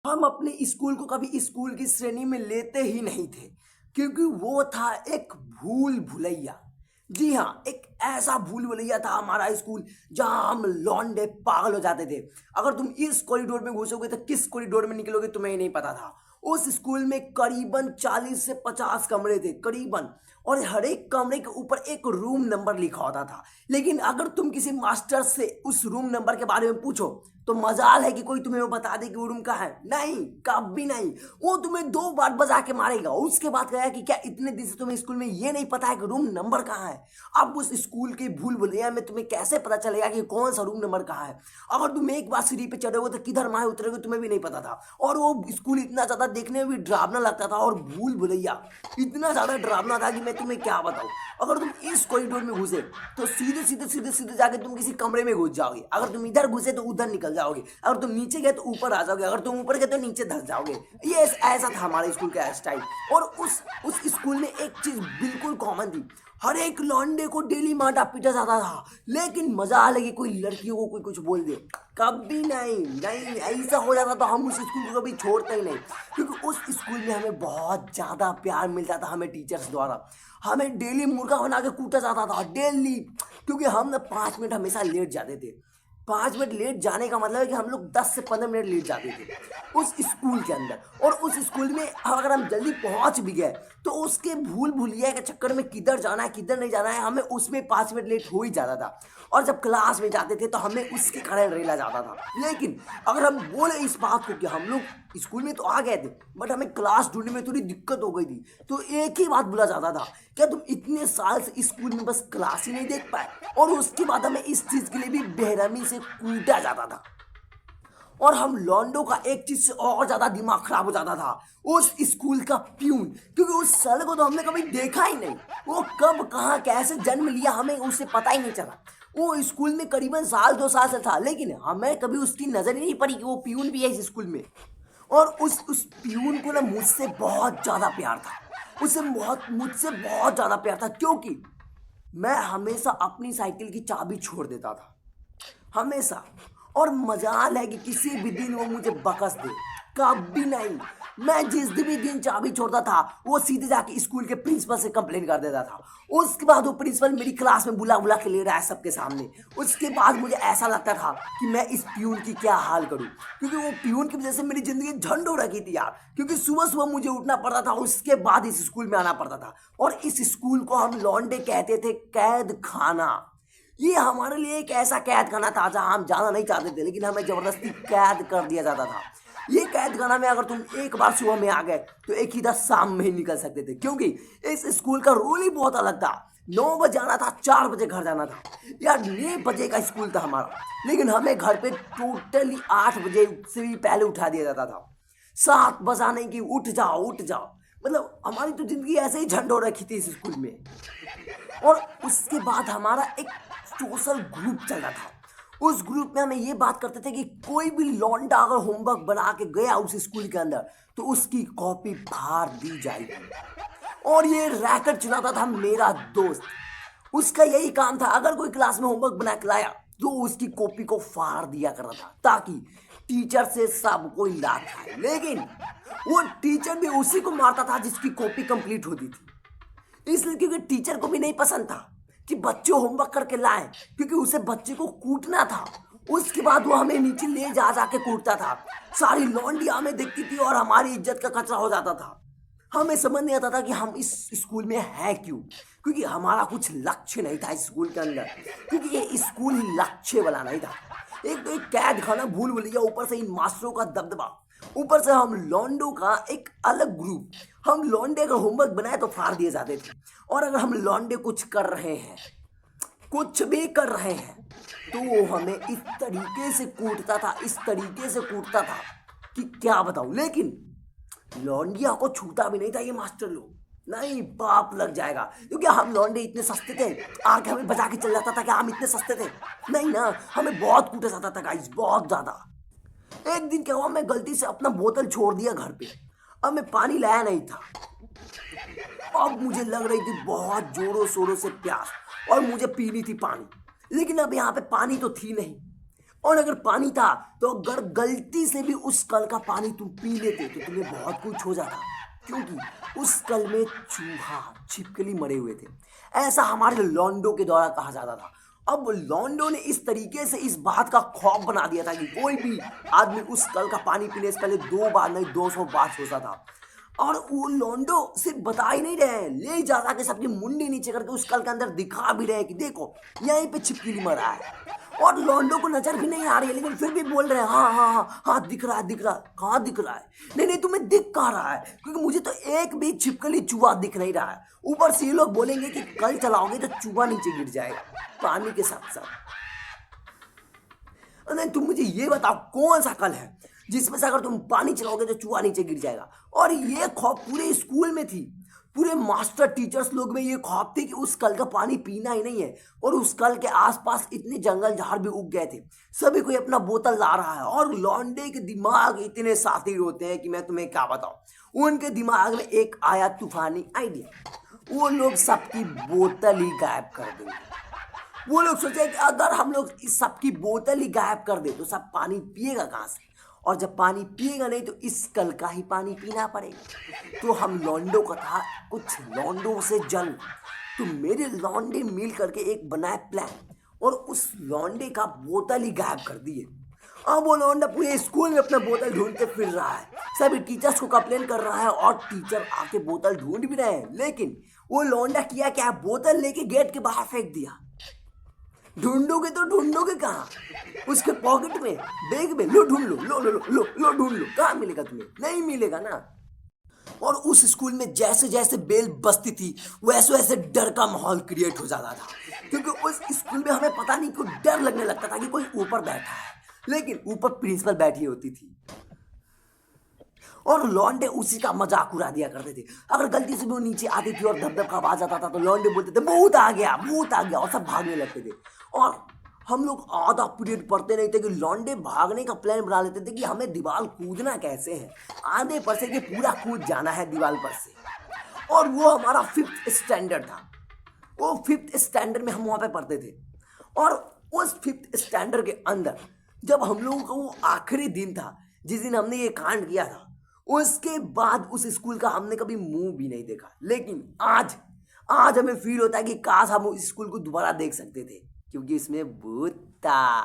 हम अपने स्कूल को कभी स्कूल की श्रेणी में लेते ही नहीं थे, क्योंकि वो था एक भूल भुलैया। जी हाँ, एक ऐसा भूल भुलैया था हमारा स्कूल, जहां हम लौंडे पागल हो जाते थे। अगर तुम इस कॉरिडोर में घुसोगे तो किस कॉरिडोर में निकलोगे तुम्हें ही नहीं पता था। उस स्कूल में करीबन 40 से 50 कमरे थे करीबन, और हर एक कमरे के ऊपर एक रूम नंबर लिखा होता था। लेकिन अगर तुम किसी मास्टर से उस रूम नंबर के बारे में पूछो तो मजाल है कि कोई तुम्हें वो बता दे कि वो रूम कहाँ है। नहीं, कभी नहीं। वो तुम्हें 2 बार बजा के मारेगा, उसके बाद कहेगा कि क्या इतने दिन से तुम्हें स्कूल में ये नहीं पता है कि रूम नंबर कहाँ है। अब उस स्कूल के भूल भुलैया में तुम्हें कैसे पता चलेगा कि कौन सा रूम नंबर कहाँ है। अगर तुम एक बार सीढ़ी पे चढ़ोगे तो किधर माए उतरोगे तुम्हें भी नहीं पता था। और वो स्कूल इतना ज्यादा देखने में भी डरावना लगता था, और भूल भुलैया इतना ज्यादा डरावना था कि मैं तुम्हें क्या बताऊं। अगर तुम इस कॉरिडोर में घुसे तो सीधे सीधे सीधे सीधे जाके तुम किसी कमरे में घुस जाओगे। अगर तुम इधर घुसे तो उधर निकल जाओगे, अगर तुम नीचे गए तो ऊपर आ जाओगे, अगर तुम ऊपर गए तो नीचे धस जाओगे। ये ऐसा था हमारे स्कूल का स्टाइल। और उस स्कूल में एक चीज बिल्कुल कॉमन थी, हर एक लौंडे को डेली मारा पीटा जाता था। लेकिन मजा आ लगी कोई लड़कियों को कोई कुछ बोल दे, कभी नहीं। नहीं, ऐसा हो जाता तो हम उस स्कूल को कभी छोड़ते ही नहीं, क्योंकि उस स्कूल में हमें बहुत ज़्यादा प्यार मिलता था। हमें टीचर्स द्वारा हमें डेली मुर्गा बना के कूटा जाता था डेली, क्योंकि हम ना 5 मिनट हमेशा लेट जाते थे। 5 मिनट लेट जाने का मतलब है कि हम लोग 10 से 15 मिनट लेट जाते थे उस स्कूल के अंदर। और उस स्कूल में अगर हम जल्दी पहुंच भी गए तो उसके भूल भुलैया के चक्कर में किधर जाना है किधर नहीं जाना है, हमें उसमें 5 मिनट लेट हो ही जाता था। और जब क्लास में जाते थे तो हमें उसके कारण रेला जाता था। लेकिन अगर हम बोले इस बात को कि हम लोग स्कूल में तो आ गए थे बट हमें क्लास ढूंढने में थोड़ी दिक्कत हो गई थी, तो एक ही बात बोला जाता था, क्या तुम इतने साल से स्कूल में बस क्लास ही नहीं देख पाए। और उसके बाद हमें इस चीज के लिए भी बेरहमी से कूटा जाता था। और हम लॉन्डो का एक चीज से और ज्यादा दिमाग खराब हो जाता था, उस स्कूल का प्यून, क्योंकि उस साल को तो हमने कभी देखा ही नहीं। वो कब कहाँ कैसे जन्म लिया हमें उससे पता ही नहीं चला। वो स्कूल में करीबन साल 2 साल से था, लेकिन हमें कभी उसकी नजर ही नहीं पड़ी कि वो प्यून भी है इस स्कूल में। और उस प्यून को ना मुझसे बहुत ज्यादा प्यार था, उसे बहुत मुझसे बहुत ज्यादा प्यार था, क्योंकि मैं हमेशा अपनी साइकिल की चाबी छोड़ देता था, हमेशा। और मजाल है कि किसी भी दिन वो मुझे बकस दे, कभी नहीं। मैं जिस भी दिन चाबी छोड़ता था वो सीधे जाके स्कूल के प्रिंसिपल से कंप्लेन कर देता था। उसके बाद वो प्रिंसिपल मेरी क्लास में बुला बुला के ले रहा है सबके सामने। उसके बाद मुझे ऐसा लगता था कि मैं इस प्यून की क्या हाल करूं, क्योंकि वो प्यून की वजह से मेरी जिंदगी झंड हो रखी थी यार। क्योंकि सुबह सुबह मुझे उठना पड़ता था, उसके बाद इस स्कूल में आना पड़ता था। और इस स्कूल को हम लौंडे कहते थे कैद खाना। ये हमारे लिए एक ऐसा कैद खाना था जहां हम जाना नहीं चाहते थे, लेकिन हमें जबरदस्ती कैद कर दिया जाता था। ये कैद खाना में अगर तुम एक बार सुबह में आ गए तो एक ही दस शाम में ही निकल सकते थे, क्योंकि इस स्कूल का रूल ही बहुत अलग था। 9 बजे आना था, 4 बजे घर जाना था। यार 9 बजे का स्कूल था हमारा, लेकिन हमें घर पे टोटली 8 बजे से भी पहले उठा दिया जाता था। 7 बजाने की उठ जाओ उठ जाओ, मतलब हमारी तो जिंदगी ऐसे ही झंड हो रखी थी इस स्कूल में। और उसके बाद हमारा एक सोशल ग्रुप चल रहा था। उस ग्रुप में हमें ये बात करते थे कि कोई भी लौंडा अगर होमवर्क बना के गया उस स्कूल के अंदर तो उसकी कॉपी फाड़ दी जाएगी। और ये रैकेट चलाता था मेरा दोस्त। उसका यही काम था, अगर कोई क्लास में होमवर्क बना के लाया तो उसकी कॉपी को फाड़ दिया करता था, ताकि टीचर से सब कोई लात खाए। लेकिन वो टीचर भी उसी को मारता था जिसकी कॉपी कंप्लीट होती थी, इसलिए क्योंकि टीचर को भी नहीं पसंद था कि बच्चे होमवर्क करके लाए, क्योंकि उसे बच्चे को कूटना था। उसके बाद वो हमें नीचे ले जा जाके कूटता था। सारी लौंडियां हमें देखती थी और हमारी इज्जत का कचरा हो जाता था। हमें समझ नहीं आता था कि हम इस स्कूल में है क्यों, क्योंकि हमारा कुछ लक्ष्य नहीं था इस स्कूल के अंदर, क्योंकि ये स्कूल ही लक्ष्य वाला नहीं था। एक तो एक कैद खाना भूल भुलैया, ऊपर से इन मास्टरों का दबदबा, ऊपर से हम लॉन्डो का एक अलग ग्रुप। हम लॉन्डे का होमवर्क बनाए तो फाड़ दिए जाते थे, और अगर हम लॉन्डे कुछ कर रहे हैं, कुछ भी कर रहे हैं, तो वो हमें इस तरीके से कूटता था, इस तरीके से कूटता था कि क्या बताऊं। लेकिन लौंडिया को छूता भी नहीं था ये मास्टर लोग, नहीं पाप लग जाएगा, क्योंकि हम लौंडे इतने सस्ते थे, आके हमें बचा के चल जाता था कि हम इतने सस्ते थे। नहीं ना, हमें बहुत कूटा जाता था गाइस, बहुत ज्यादा। एक दिन क्या हुआ, मैं गलती से अपना बोतल छोड़ दिया घर पे। अब मैं पानी लाया नहीं था। अब मुझे लग रही थी बहुत जोरों शोरों से प्यास, और मुझे पीनी थी पानी, लेकिन अब यहाँ पे पानी तो थी नहीं। और अगर पानी था तो अगर गलती से भी उस कल का पानी तुम पी लेते तो तुम्हें बहुत कुछ हो जाता, क्योंकि उस कल में चूहा छिपकली मरे हुए थे। ऐसा हमारे लॉन्डो के द्वारा कहा जाता था। अब लॉन्डो ने इस तरीके से इस बात का खौफ बना दिया था कि कोई भी आदमी उस कल का पानी पीने से पहले 2 बार नहीं 200 बार सोचा था। और वो लॉन्डो सिर्फ बता ही नहीं रहे, ले जा के सबकी मुंडी नीचे करके उस कल के अंदर दिखा भी रहे कि देखो यहीं पे छिपकली मरा है। और लॉन्डो को नजर भी नहीं आ रही है, लेकिन फिर भी बोल रहे हैं हाँ हाँ हाँ हाँ दिख रहा है दिख रहा है। कहाँ दिख रहा है? नहीं नहीं तुम्हें दिख कहाँ रहा है, क्योंकि मुझे तो एक भी छिपकली चूहा दिख नहीं रहा है। ऊपर से ये लोग बोलेंगे कि कल चलाओगे तो चूहा नीचे गिर जाएगा पानी के साथ साथ। नहीं तुम मुझे ये बताओ कौन सा कल है जिसमें से अगर तुम पानी चलाओगे तो चूहा नीचे गिर जाएगा? और ये खौफ पूरे स्कूल में थी, पूरे मास्टर टीचर्स लोग में ये खौफ थी कि उस कल का पानी पीना ही नहीं है। और उस कल के आसपास इतने जंगल झाड़ भी उग गए थे, सभी कोई अपना बोतल ला रहा है। और लॉन्डे के दिमाग इतने साथी होते हैं कि मैं तुम्हें क्या बताऊं। उनके दिमाग में एक आया तूफानी आइडिया, वो लोग सबकी बोतल ही गायब कर देंगे। वो लोग सोचे कि अगर हम लोग इस सबकी बोतल ही गायब कर दे तो सब पानी पिएगा कहाँ से, और जब पानी पिएगा नहीं तो इस कल का ही पानी पीना पड़ेगा। तो हम लॉन्डो का था कुछ लॉन्डो से जंग। तो मेरे लॉन्डे मिल करके एक बनाए प्लान और उस लॉन्डे का बोतल ही गायब कर दिए। अब वो लौंडा पूरे स्कूल में अपना बोतल ढूंढते फिर रहा है, सभी टीचर्स को कंप्लेन कर रहा है और टीचर आके बोतल ढूंढ भी रहे हैं। लेकिन वो लौंडा किया क्या, बोतल लेके गेट के बाहर फेंक दिया। ढूंढोगे तो ढूंढोगे कहाँ? उसके पॉकेट में, बैग में, लो ढूंढ लो, लो लो लो लो लो ढूंढ लो, कहाँ मिलेगा तुम्हें? नहीं मिलेगा ना। और उस स्कूल में जैसे जैसे बेल बजती थी वैसे वैसे डर का माहौल क्रिएट हो जाता था, क्योंकि उस स्कूल में हमें पता नहीं क्यों डर लगने लगता था कि कोई ऊपर बैठा है, लेकिन ऊपर प्रिंसिपल बैठी होती थी और लौंडे उसी का मजाक उड़ा दिया करते थे। अगर गलती से भी वो नीचे आती थी और धब धब का आवाज आता था तो लौंडे बोलते थे भूत आ गया भूत आ गया, और सब भागने लगते थे। और हम लोग आधा पीरियड पढ़ते नहीं थे कि लौंडे भागने का प्लान बना लेते थे कि हमें दीवार कूदना कैसे है, आधे पर से कि पूरा कूद जाना है दीवार पर से। और वो हमारा 5th स्टैंडर्ड था। वो 5th स्टैंडर्ड में हम वहाँ पे पढ़ते थे। और उस 5th स्टैंडर्ड के अंदर जब हम लोगों का वो आखिरी दिन था जिस दिन हमने ये कांड किया था, उसके बाद उस स्कूल का हमने कभी मुंह भी नहीं देखा। लेकिन आज आज हमें फील होता है कि काश हम उस स्कूल को दोबारा देख सकते थे, क्योंकि इसमें भूत था।